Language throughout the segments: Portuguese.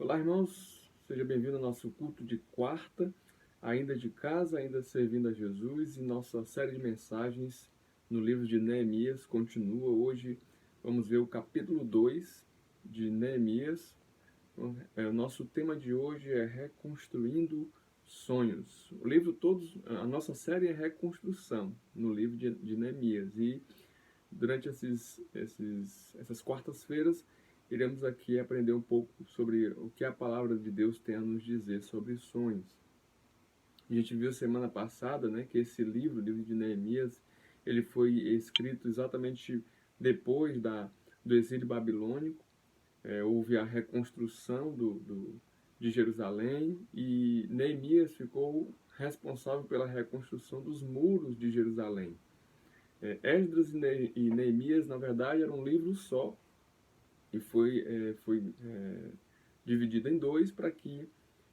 Olá, irmãos, seja bem-vindo ao nosso culto de quarta, ainda de casa, ainda servindo a Jesus, e nossa série de mensagens no livro de Neemias continua. Hoje vamos ver o capítulo 2 de Neemias. O nosso tema de hoje é Reconstruindo Sonhos. O livro todo, a nossa série é Reconstrução no livro de Neemias, e durante essas quartas-feiras, iremos aqui aprender um pouco sobre o que a palavra de Deus tem a nos dizer sobre sonhos. A gente viu semana passada, né, que esse livro, o livro de Neemias, ele foi escrito exatamente depois do exílio babilônico. Houve a reconstrução de Jerusalém, e Neemias ficou responsável pela reconstrução dos muros de Jerusalém. Esdras e Neemias, na verdade, eram um livro só, e foi dividido em dois para que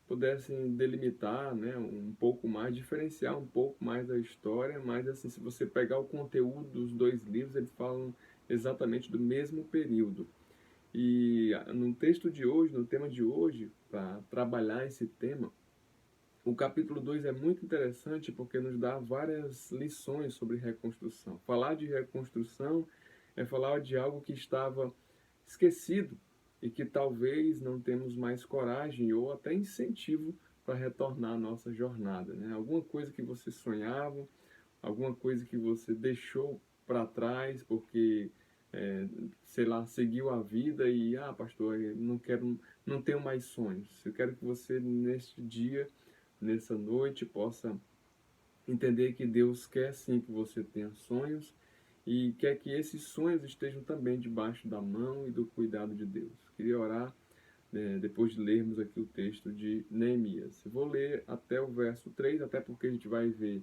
pudessem delimitar, né, um pouco mais, diferenciar um pouco mais da história. Mas assim, se você pegar o conteúdo dos dois livros, eles falam exatamente do mesmo período. E no texto de hoje, no tema de hoje, para trabalhar esse tema, o capítulo 2 é muito interessante porque nos dá várias lições sobre reconstrução. Falar de reconstrução é falar de algo que estava esquecido e que talvez não temos mais coragem ou até incentivo para retornar à nossa jornada, né? Alguma coisa que você sonhava, alguma coisa que você deixou para trás porque, sei lá, seguiu a vida e, pastor, eu não quero, não tenho mais sonhos. Eu quero que você, neste dia, nessa noite, possa entender que Deus quer sim que você tenha sonhos, e quer que esses sonhos estejam também debaixo da mão e do cuidado de Deus. Queria orar, depois de lermos aqui o texto de Neemias. Eu vou ler até o verso 3, até porque a gente vai ver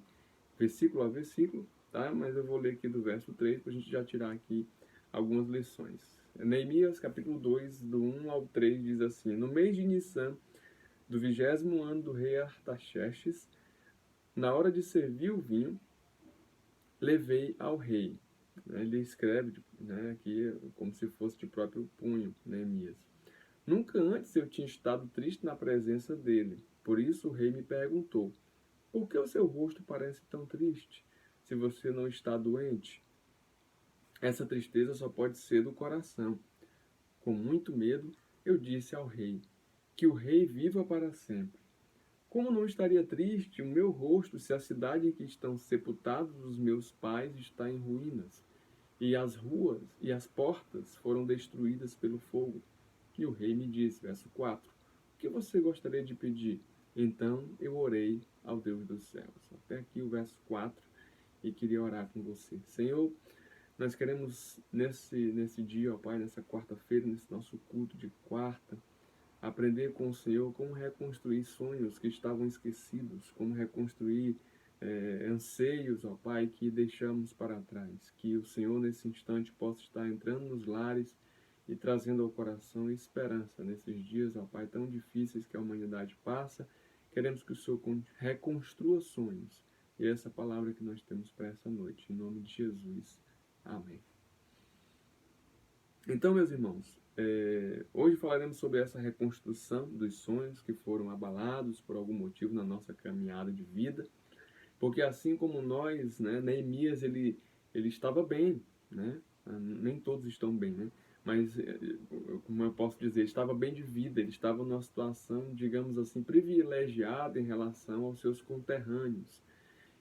versículo a versículo, tá? Mas eu vou ler aqui do verso 3 para a gente já tirar aqui algumas lições. Neemias, capítulo 2, do 1 ao 3, diz assim: No mês de Nissan, do 20º ano do rei Artaxerxes, na hora de servir o vinho, levei ao rei. Ele escreve, né, aqui como se fosse de próprio punho, Neemias. Nunca antes eu tinha estado triste na presença dele. Por isso o rei me perguntou: por que o seu rosto parece tão triste, se você não está doente? Essa tristeza só pode ser do coração. Com muito medo, eu disse ao rei: que o rei viva para sempre. Como não estaria triste o meu rosto se a cidade em que estão sepultados os meus pais está em ruínas, e as ruas e as portas foram destruídas pelo fogo? E o rei me disse, verso 4, o que você gostaria de pedir? Então eu orei ao Deus dos céus. Até aqui o verso 4, e queria orar com você. Senhor, nós queremos nesse dia, ó Pai, nessa quarta-feira, nesse nosso culto de quarta, aprender com o Senhor como reconstruir sonhos que estavam esquecidos, como reconstruir anseios, ó Pai, que deixamos para trás. Que o Senhor, nesse instante, possa estar entrando nos lares e trazendo ao coração esperança nesses dias, ó Pai, tão difíceis que a humanidade passa. Queremos que o Senhor reconstrua sonhos. E é essa palavra que nós temos para essa noite. Em nome de Jesus. Amém. Então, meus irmãos, hoje falaremos sobre essa reconstrução dos sonhos que foram abalados por algum motivo na nossa caminhada de vida. Porque assim como nós, né, Neemias, ele estava bem, né? Nem todos estão bem, né? Mas, como eu posso dizer, estava bem de vida, ele estava numa situação, digamos assim, privilegiada em relação aos seus conterrâneos.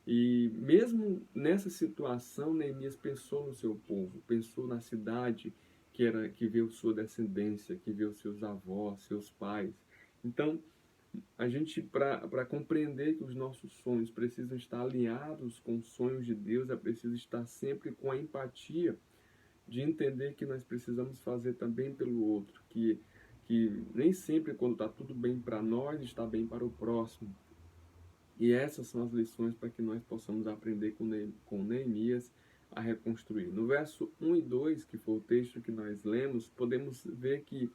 E mesmo nessa situação, Neemias pensou no seu povo, pensou na cidade que viu sua descendência, que viu seus avós, seus pais. Então, a gente, para compreender que os nossos sonhos precisam estar alinhados com os sonhos de Deus, é preciso estar sempre com a empatia de entender que nós precisamos fazer também pelo outro, que nem sempre quando está tudo bem para nós, está bem para o próximo. E essas são as lições para que nós possamos aprender com Neemias a reconstruir. No verso 1 e 2, que foi o texto que nós lemos, podemos ver que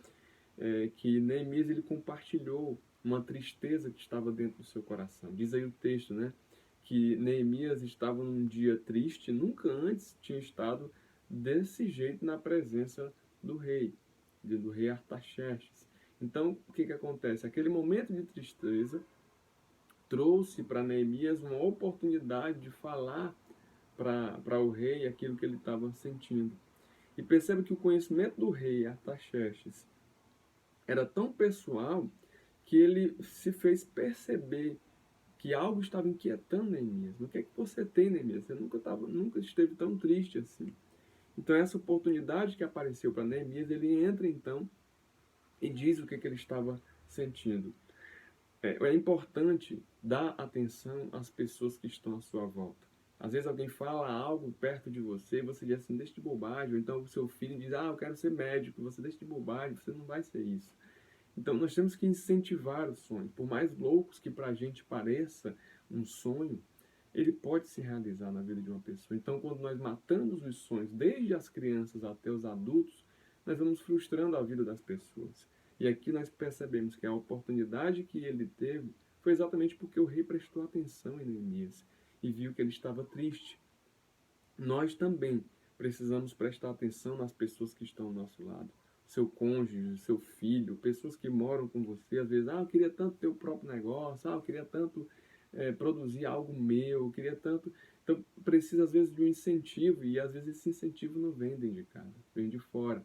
Neemias ele compartilhou uma tristeza que estava dentro do seu coração. Diz aí o texto, né, que Neemias estava num dia triste, nunca antes tinha estado desse jeito na presença do rei Artaxerxes. Então, o que acontece? Aquele momento de tristeza trouxe para Neemias uma oportunidade de falar para o rei aquilo que ele estava sentindo. E perceba que o conhecimento do rei Artaxerxes era tão pessoal que ele se fez perceber que algo estava inquietando Neemias. O que é que você tem, Neemias? Você nunca esteve tão triste assim. Então, essa oportunidade que apareceu para Neemias, ele entra então e diz o que ele estava sentindo. É importante dar atenção às pessoas que estão à sua volta. Às vezes alguém fala algo perto de você e você diz assim, deixa de bobagem. Ou então o seu filho diz, eu quero ser médico. Você deixa de bobagem, você não vai ser isso. Então nós temos que incentivar o sonho. Por mais loucos que para a gente pareça um sonho, ele pode se realizar na vida de uma pessoa. Então quando nós matamos os sonhos, desde as crianças até os adultos, nós vamos frustrando a vida das pessoas. E aqui nós percebemos que a oportunidade que ele teve foi exatamente porque o rei prestou atenção em Neemias e viu que ele estava triste. Nós também precisamos prestar atenção nas pessoas que estão ao nosso lado. Seu cônjuge, seu filho, pessoas que moram com você, às vezes, eu queria tanto ter o próprio negócio, eu queria tanto produzir algo meu, eu queria tanto. Então, precisa às vezes de um incentivo, e às vezes esse incentivo não vem dentro de casa, vem de fora,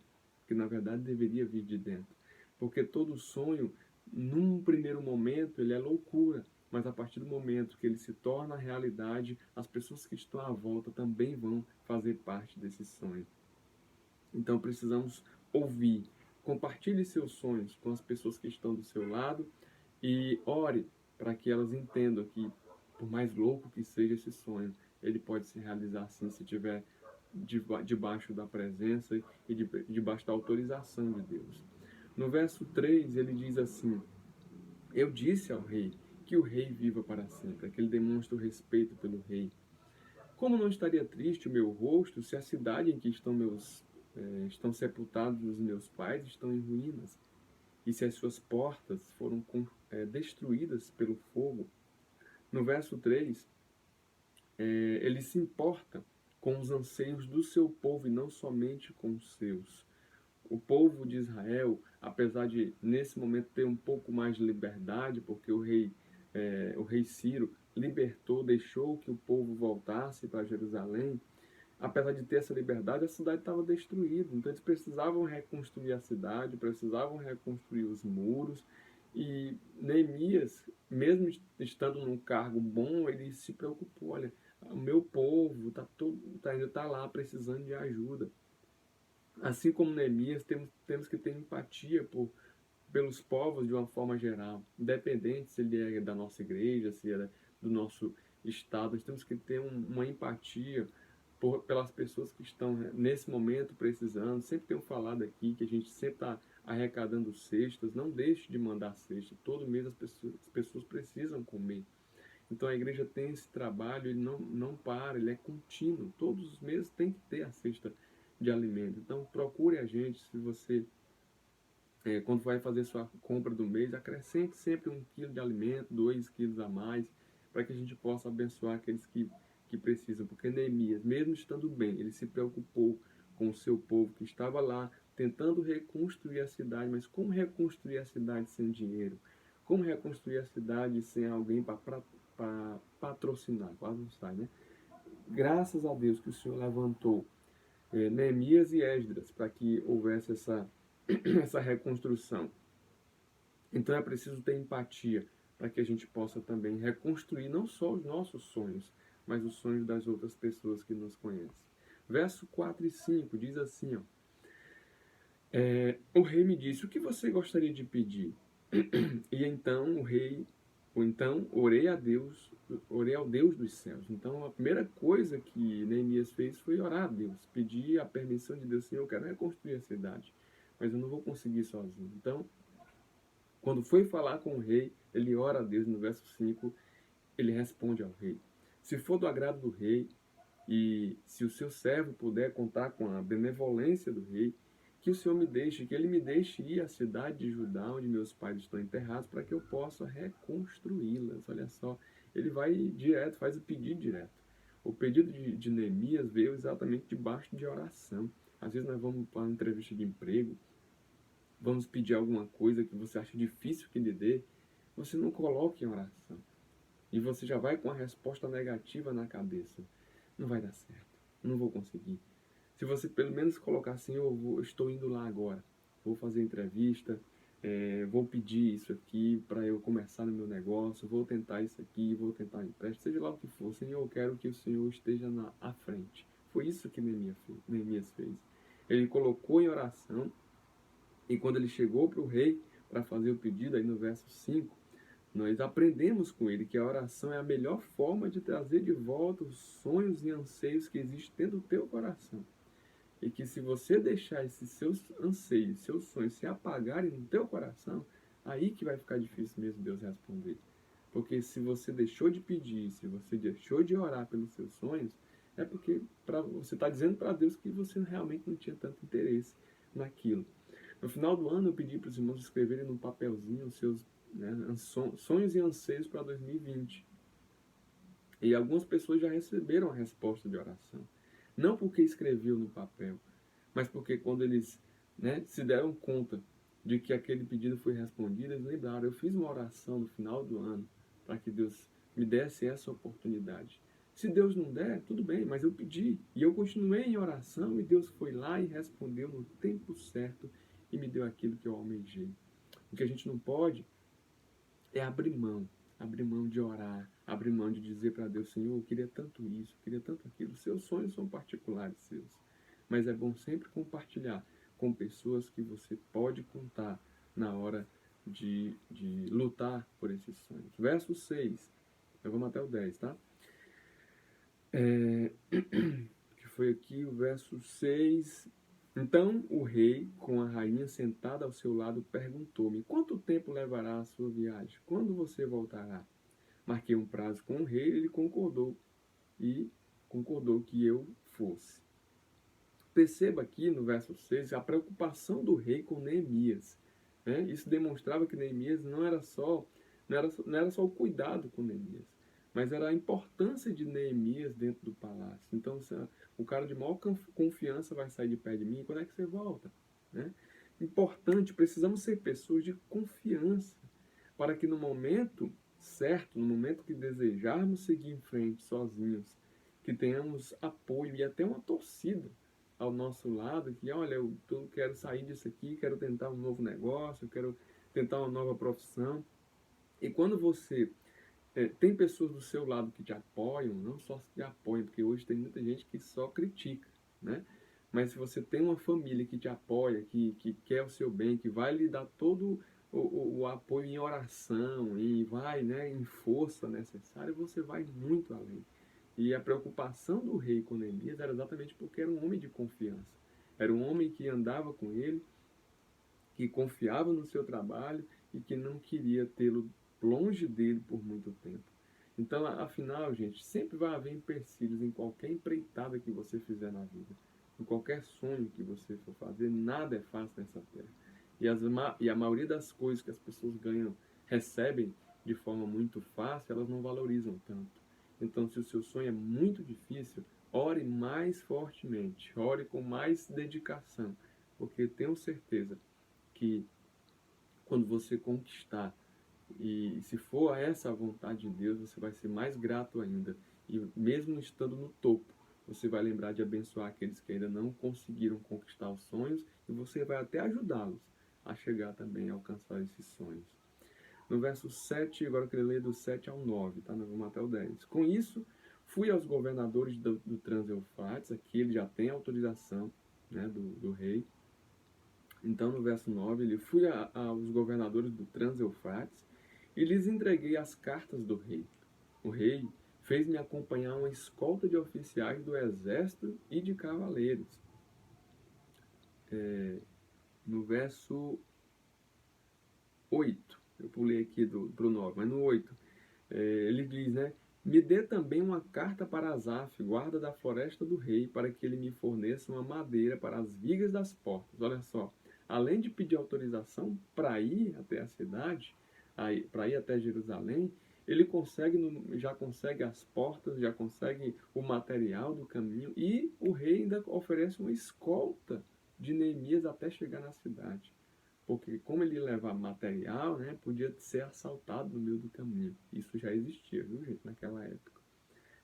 que na verdade deveria vir de dentro. Porque todo sonho, num primeiro momento, ele é loucura, mas a partir do momento que ele se torna realidade, as pessoas que estão à volta também vão fazer parte desse sonho. Então precisamos ouvir, compartilhe seus sonhos com as pessoas que estão do seu lado e ore para que elas entendam que, por mais louco que seja esse sonho, ele pode se realizar sim se tiver debaixo da presença e debaixo da autorização de Deus. No verso 3 ele diz assim, eu disse ao rei que o rei viva para sempre, que ele demonstra o respeito pelo rei. Como não estaria triste o meu rosto se a cidade em que estão sepultados os meus pais estão em ruínas, e se as suas portas foram destruídas pelo fogo? No verso 3, ele se importa com os anseios do seu povo e não somente com os seus. O povo de Israel, apesar de nesse momento ter um pouco mais de liberdade, porque o rei Ciro libertou, deixou que o povo voltasse para Jerusalém, apesar de ter essa liberdade, a cidade estava destruída. Então eles precisavam reconstruir a cidade, precisavam reconstruir os muros. E Neemias, mesmo estando num cargo bom, ele se preocupou, olha, o meu povo ainda está lá precisando de ajuda. Assim como Neemias, temos que ter empatia pelos povos de uma forma geral, independente se ele é da nossa igreja, se é do nosso estado, nós temos que ter uma empatia pelas pessoas que estão nesse momento precisando. Sempre tenho falado aqui que a gente sempre está arrecadando cestas, não deixe de mandar cesta, todo mês as pessoas precisam comer. Então a igreja tem esse trabalho, ele não para, ele é contínuo, todos os meses tem que ter a cesta de alimento. Então procure a gente, se você quando vai fazer sua compra do mês, acrescente sempre 1 quilo de alimento, 2 quilos a mais, para que a gente possa abençoar aqueles que precisam. Porque Neemias, mesmo estando bem, ele se preocupou com o seu povo que estava lá tentando reconstruir a cidade. Mas como reconstruir a cidade sem dinheiro? Como reconstruir a cidade sem alguém para patrocinar? Quase não sai, né? Graças a Deus que o Senhor levantou Neemias e Esdras para que houvesse essa reconstrução. Então é preciso ter empatia para que a gente possa também reconstruir não só os nossos sonhos, mas os sonhos das outras pessoas que nos conhecem. Verso 4 e 5 diz assim, o rei me disse, o que você gostaria de pedir? E então orei ao Deus dos céus. Então a primeira coisa que Neemias fez foi orar a Deus, pedir a permissão de Deus, Senhor, eu quero reconstruir a cidade, mas eu não vou conseguir sozinho. Então, quando foi falar com o rei, ele ora a Deus. No verso 5, ele responde ao rei, se for do agrado do rei, e se o seu servo puder contar com a benevolência do rei, que o Senhor que ele me deixe ir à cidade de Judá, onde meus pais estão enterrados, para que eu possa reconstruí-las. Olha só, ele vai direto, faz o pedido direto. O pedido de Neemias veio exatamente debaixo de oração. Às vezes nós vamos para uma entrevista de emprego vamos pedir alguma coisa que você acha difícil que lhe dê, você não coloque em oração. E você já vai com a resposta negativa na cabeça. Não vai dar certo, não vou conseguir. Se você pelo menos colocar assim, eu estou indo lá agora, vou fazer entrevista, vou pedir isso aqui para eu começar no meu negócio, vou tentar isso aqui, vou tentar um empréstimo, seja lá o que for, Senhor, eu quero que o Senhor esteja à frente. Foi isso que Neemias fez. Ele colocou em oração, e quando ele chegou para o rei para fazer o pedido, aí no verso 5, nós aprendemos com ele que a oração é a melhor forma de trazer de volta os sonhos e anseios que existem dentro do teu coração. E que se você deixar esses seus anseios, seus sonhos se apagarem no teu coração, aí que vai ficar difícil mesmo Deus responder. Porque se você deixou de pedir, se você deixou de orar pelos seus sonhos, é porque você está dizendo para Deus que você realmente não tinha tanto interesse naquilo. No final do ano eu pedi para os irmãos escreverem num papelzinho os seus, né, sonhos e anseios para 2020. E algumas pessoas já receberam a resposta de oração. Não porque escreveu no papel, mas porque quando eles, né, se deram conta de que aquele pedido foi respondido, eles lembraram, eu fiz uma oração no final do ano para que Deus me desse essa oportunidade. Se Deus não der, tudo bem, mas eu pedi. E eu continuei em oração e Deus foi lá e respondeu no tempo certo e me deu aquilo que eu almejei. O que a gente não pode é abrir mão de orar, abrir mão de dizer para Deus, Senhor, eu queria tanto isso, eu queria tanto aquilo. Seus sonhos são particulares seus, mas é bom sempre compartilhar com pessoas que você pode contar na hora de lutar por esses sonhos. Verso 6, nós vamos até o 10, tá? Que foi aqui o verso 6. Então o rei, com a rainha sentada ao seu lado, perguntou-me: quanto tempo levará a sua viagem? Quando você voltará? Marquei um prazo com o rei, ele concordou e concordou que eu fosse. Perceba aqui no verso 6 a preocupação do rei com Neemias. Né? Isso demonstrava que Neemias não era só o cuidado com Neemias, mas era a importância de Neemias dentro do palácio. Então, o cara de maior confiança vai sair de perto de mim, quando é que você volta? Né? Importante, precisamos ser pessoas de confiança, para que no momento certo, no momento que desejarmos seguir em frente sozinhos, que tenhamos apoio e até uma torcida ao nosso lado, que olha, eu quero sair disso aqui, quero tentar um novo negócio, quero tentar uma nova profissão. E quando você tem pessoas do seu lado que te apoiam, não só te apoiam, porque hoje tem muita gente que só critica, né? Mas se você tem uma família que te apoia, que quer o seu bem, que vai lhe dar todo o apoio em oração e vai, né, em força necessária, você vai muito além. E a preocupação do rei com Neemias era exatamente porque era um homem de confiança. Era um homem que andava com ele, que confiava no seu trabalho e que não queria tê-lo longe dele por muito tempo. Então, afinal, gente, sempre vai haver empecilhos em qualquer empreitada que você fizer na vida. Em qualquer sonho que você for fazer, nada é fácil nessa terra. E a maioria das coisas que as pessoas recebem de forma muito fácil, elas não valorizam tanto. Então, se o seu sonho é muito difícil, ore mais fortemente, ore com mais dedicação, porque tenho certeza que quando você conquistar, e se for essa a vontade de Deus, você vai ser mais grato ainda. E mesmo estando no topo, você vai lembrar de abençoar aqueles que ainda não conseguiram conquistar os sonhos, e você vai até ajudá-los a chegar também a alcançar esses sonhos. No verso 7, agora eu queria ler do 7 ao 9, tá? Nós vamos até o 10. Com isso, fui aos governadores do Trans-Eufrates, aqui ele já tem autorização, né, do rei. Então, no verso 9, ele fui aos governadores do Trans-Eufrates e lhes entreguei as cartas do rei. O rei fez-me acompanhar uma escolta de oficiais do exército e de cavaleiros. No verso 8, eu pulei aqui pro 9, mas no 8, ele diz, né? Me dê também uma carta para Asaf, guarda da floresta do rei, para que ele me forneça uma madeira para as vigas das portas. Olha só, além de pedir autorização para ir até a cidade, para ir até Jerusalém, ele já consegue as portas, já consegue o material do caminho, e o rei ainda oferece uma escolta de Neemias até chegar na cidade. porque como ele ia levar material, né, podia ser assaltado no meio do caminho. Isso já existia, viu, gente, naquela época.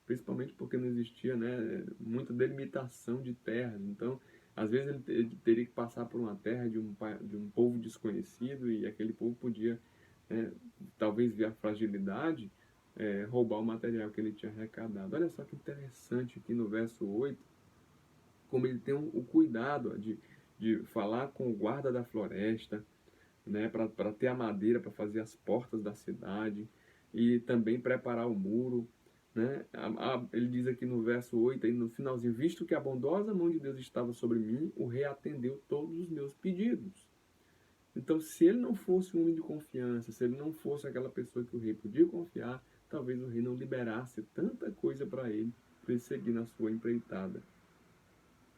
Principalmente porque não existia, né, muita delimitação de terras. Então, às vezes ele teria que passar por uma terra de um povo desconhecido e aquele povo podia, né, talvez via fragilidade, roubar o material que ele tinha arrecadado. Olha só que interessante aqui no verso 8 como ele tem o cuidado de falar com o guarda da floresta, né, para ter a madeira para fazer as portas da cidade e também preparar o muro. Né? Ele diz aqui no verso 8, aí no finalzinho, visto que a bondosa mão de Deus estava sobre mim, o rei atendeu todos os meus pedidos. Então, se ele não fosse um homem de confiança, se ele não fosse aquela pessoa que o rei podia confiar, talvez o rei não liberasse tanta coisa para ele seguir na sua empreitada.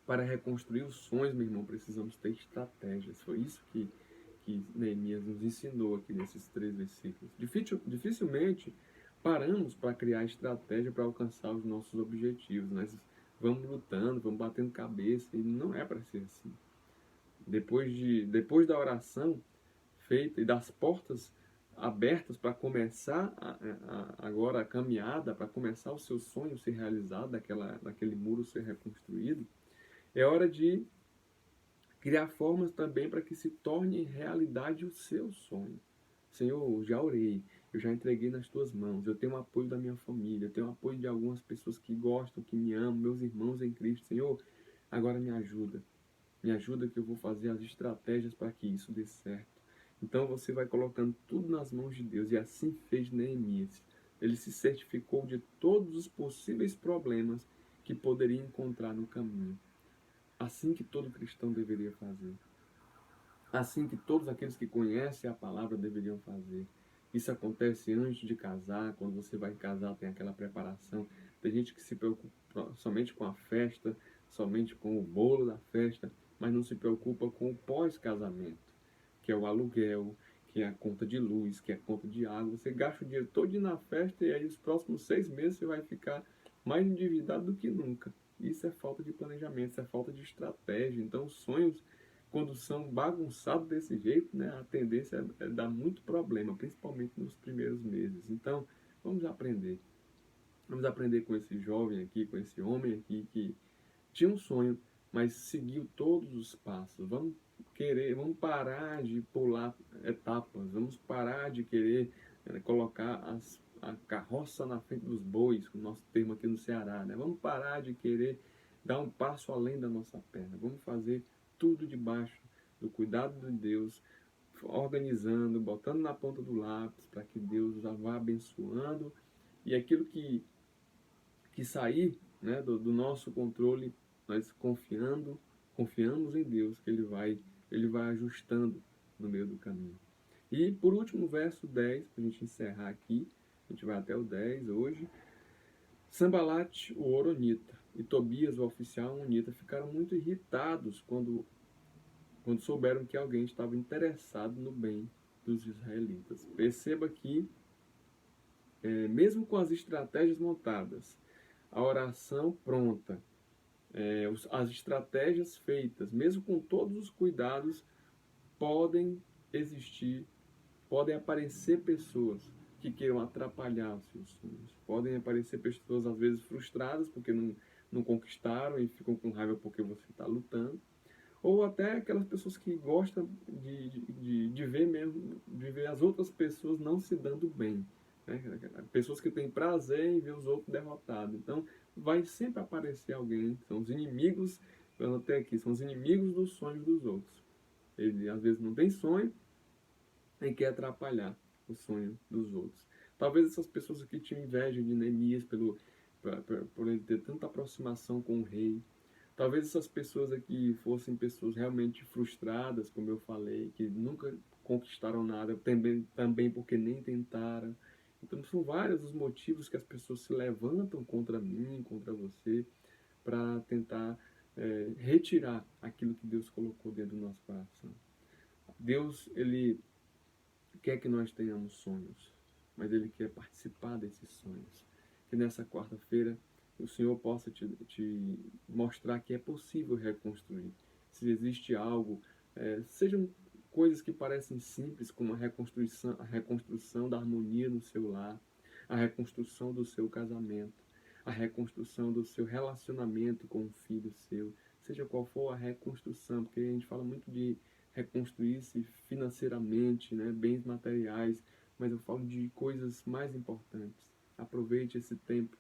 Para reconstruir os sonhos, meu irmão, precisamos ter estratégias. Foi isso que Neemias nos ensinou aqui nesses 3 versículos. Dificilmente paramos para criar estratégia para alcançar os nossos objetivos. Nós vamos lutando, vamos batendo cabeça, e não é para ser assim. Depois da oração feita e das portas abertas para começar agora a caminhada, para começar o seu sonho ser realizado, daquele muro ser reconstruído, é hora de criar formas também para que se torne realidade o seu sonho. Senhor, eu já orei, eu já entreguei nas tuas mãos, eu tenho o apoio da minha família, eu tenho o apoio de algumas pessoas que gostam, que me amam, meus irmãos em Cristo. Senhor, agora me ajuda que eu vou fazer as estratégias para que isso dê certo. Então você vai colocando tudo nas mãos de Deus, e assim fez Neemias. Ele se certificou de todos os possíveis problemas que poderia encontrar no caminho. Assim que todo cristão deveria fazer. Assim que todos aqueles que conhecem a palavra deveriam fazer. Isso acontece antes de casar, quando você vai casar tem aquela preparação. Tem gente que se preocupa somente com a festa, somente com o bolo da festa, mas não se preocupa com o pós-casamento, que é o aluguel, que é a conta de luz, que é a conta de água. Você gasta o dinheiro todo na festa e aí os próximos 6 meses você vai ficar mais endividado do que nunca. Isso é falta de planejamento, isso é falta de estratégia. Então, os sonhos, quando são bagunçados desse jeito, né, a tendência é dar muito problema, principalmente nos primeiros meses. Então, vamos aprender. Vamos aprender com esse jovem aqui, com esse homem aqui que tinha um sonho, mas seguiu todos os passos. Vamos parar de pular etapas, vamos parar de querer colocar a carroça na frente dos bois, o nosso termo aqui no Ceará, né? Vamos parar de querer dar um passo além da nossa perna. Vamos fazer tudo debaixo do cuidado de Deus, organizando, botando na ponta do lápis, para que Deus vá abençoando, e aquilo que sair, né, do nosso controle, nós confiamos em Deus, que ele vai ajustando no meio do caminho. E por último, verso 10, para a gente encerrar aqui, a gente vai até o 10 hoje. Sanbalat, o Horonita, e Tobias, o oficial Amonita, ficaram muito irritados quando souberam que alguém estava interessado no bem dos israelitas. Perceba que, mesmo com as estratégias montadas, a oração pronta, as estratégias feitas, mesmo com todos os cuidados, podem existir, podem aparecer pessoas que queiram atrapalhar os seus sonhos. Podem aparecer pessoas, às vezes, frustradas porque não conquistaram e ficam com raiva porque você está lutando. Ou até aquelas pessoas que gostam de ver mesmo, de ver as outras pessoas não se dando bem. Né? Pessoas que têm prazer em ver os outros derrotados. Então, vai sempre aparecer alguém, são os inimigos, eu anotei aqui, são os inimigos dos sonhos dos outros. Ele às vezes não tem sonho e quer atrapalhar o sonho dos outros. Talvez essas pessoas aqui tinham inveja de Neemias por ele ter tanta aproximação com o rei. Talvez essas pessoas aqui fossem pessoas realmente frustradas, como eu falei, que nunca conquistaram nada, também porque nem tentaram. Então são vários os motivos que as pessoas se levantam contra mim, contra você, para tentar retirar aquilo que Deus colocou dentro do nosso coração. Deus, Ele quer que nós tenhamos sonhos, mas Ele quer participar desses sonhos. Que nessa quarta-feira o Senhor possa te mostrar que é possível reconstruir. Se existe algo, sejam coisas que parecem simples, como a reconstrução da harmonia no seu lar, a reconstrução do seu casamento, a reconstrução do seu relacionamento com um filho seu, seja qual for a reconstrução, porque a gente fala muito de reconstruir-se financeiramente, né, bens materiais, mas eu falo de coisas mais importantes. Aproveite esse tempo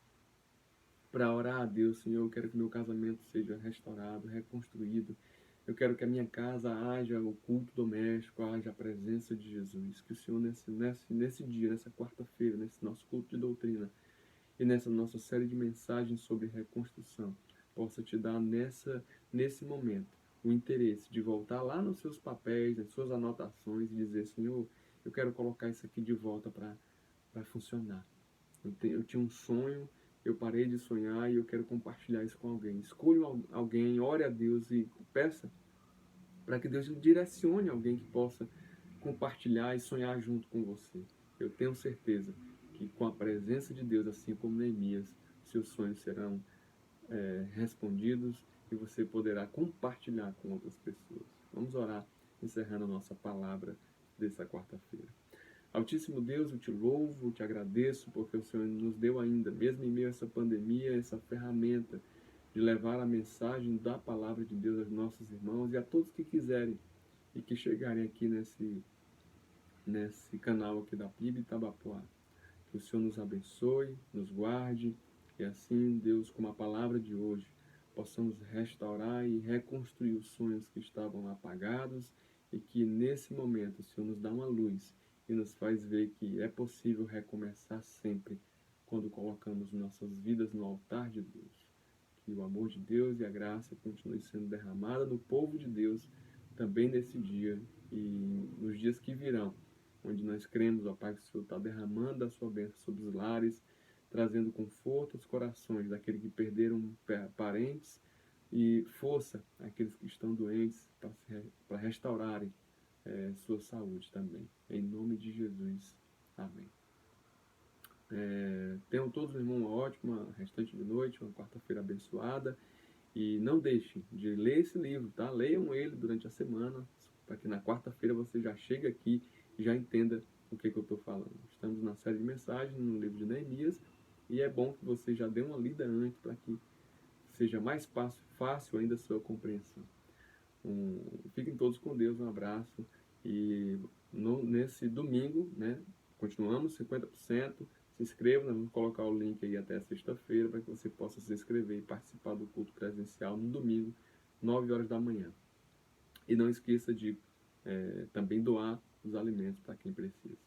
para orar a Deus. Senhor, eu quero que meu casamento seja restaurado, reconstruído. Eu quero que a minha casa haja o culto doméstico, haja a presença de Jesus. Que o Senhor, nesse dia, nessa quarta-feira, nesse nosso culto de doutrina e nessa nossa série de mensagens sobre reconstrução, possa te dar nesse momento o interesse de voltar lá nos seus papéis, nas suas anotações e dizer: Senhor, eu quero colocar isso aqui de volta para funcionar. Eu tinha um sonho, eu parei de sonhar e eu quero compartilhar isso com alguém. Escolha alguém, ore a Deus e peça para que Deus direcione alguém que possa compartilhar e sonhar junto com você. Eu tenho certeza que com a presença de Deus, assim como Neemias, seus sonhos serão respondidos e você poderá compartilhar com outras pessoas. Vamos orar, encerrando a nossa palavra dessa quarta-feira. Altíssimo Deus, eu te louvo, te agradeço, porque o Senhor nos deu ainda, mesmo em meio a essa pandemia, essa ferramenta de levar a mensagem da palavra de Deus aos nossos irmãos e a todos que quiserem e que chegarem aqui nesse canal aqui da PIB Itabapoá. Que o Senhor nos abençoe, nos guarde e assim, Deus, com a palavra de hoje, possamos restaurar e reconstruir os sonhos que estavam apagados e que nesse momento o Senhor nos dá uma luz e nos faz ver que é possível recomeçar sempre quando colocamos nossas vidas no altar de Deus. Que o amor de Deus e a graça continue sendo derramada no povo de Deus também nesse dia e nos dias que virão, onde nós cremos, ó Pai, que o Senhor está derramando a sua bênção sobre os lares, trazendo conforto aos corações daqueles que perderam parentes e força àqueles que estão doentes para restaurarem sua saúde também. Em nome de Jesus. Amém. Tenham todos, meu irmão, uma ótima restante de noite, uma quarta-feira abençoada. E não deixem de ler esse livro, tá? Leiam ele durante a semana, para que na quarta-feira você já chegue aqui e já entenda o que eu estou falando. Estamos na série de mensagens no livro de Neemias e é bom que você já dê uma lida antes para que seja mais fácil ainda a sua compreensão. Fiquem todos com Deus, um abraço e nesse domingo, né, continuamos 50%. Se inscreva, nós vamos colocar o link aí até sexta-feira para que você possa se inscrever e participar do culto presencial no domingo, 9 horas da manhã. E não esqueça de também doar os alimentos para quem precisa.